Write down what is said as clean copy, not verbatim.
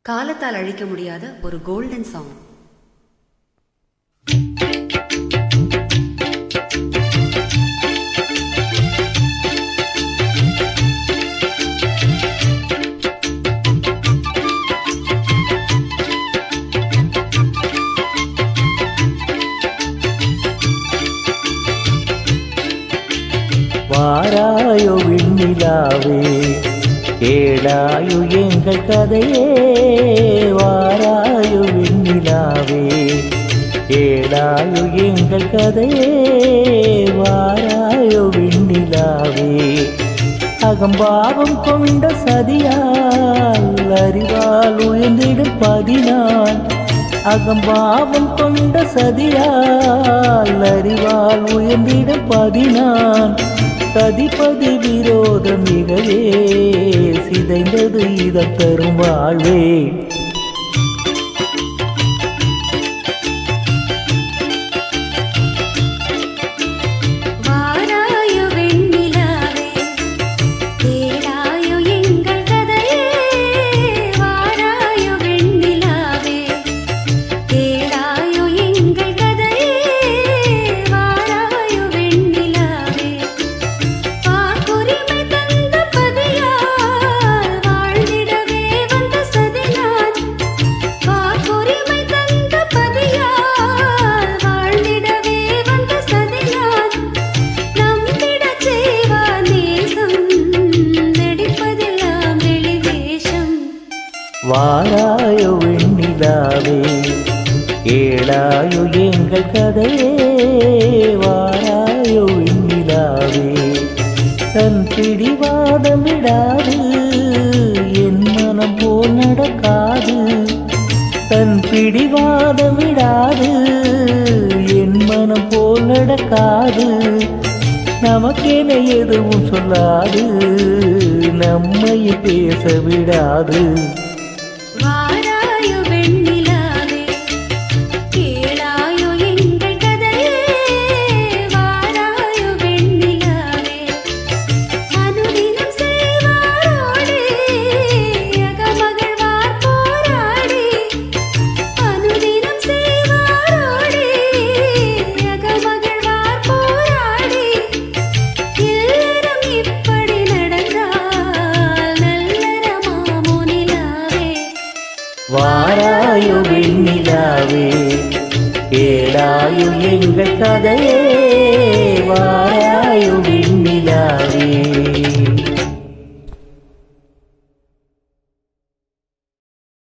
காலத்தால் அழிக்க முடியாத ஒரு கோல்டன் சாங். வாராயோ விண்ணிலாவே, கேளாயோ எங்கள் கதையே. வாராயோ விண்ணிலாவே, கேளாயோ எங்கள் கதையே. வாராயோ விண்ணிலாவே, அகம்பாவம் கொண்ட சதியால் அறிவால் உயர்ந்திடும் பதினான். அகம்பாவம் கொண்ட சதியால் அறிவால் உயர்ந்திடும் பதினான். சதிபதி விரோதம் மிகவே சிதைந்தது இதம் தரும் வாழ்வே. வாராயோ வெண்ணிலாவே, கேளாயோ எங்கள் கதையே. வாராயோ வெண்ணிலாவே, தன் பிடிவாதம் விடாது, என் மனம் போல் நடக்காது. தன் பிடிவாதம் விடாது, என் மனம் போல் நடக்காது. நமக்கென எதுவும் சொல்லாது, நம்மை பேச விடாது. வாராயோ வெண்ணிலாவே, கேளாயோ எங்கள் கதையே. வாராயோ வெண்ணிலாவே, அனுதினம் செய்வாரோடு அகமகிழ்வார் போராடி. அனுதினம் செய்வாரோடு அகமகிழ்வார் போராடி. எல்லாரும் இப்படி நடந்தால் நல்லறமாமோ நிலாவே. வாராயோ வெண்ணிலாவே, கேளாயோ எங்கள் கதையே. வாராயோ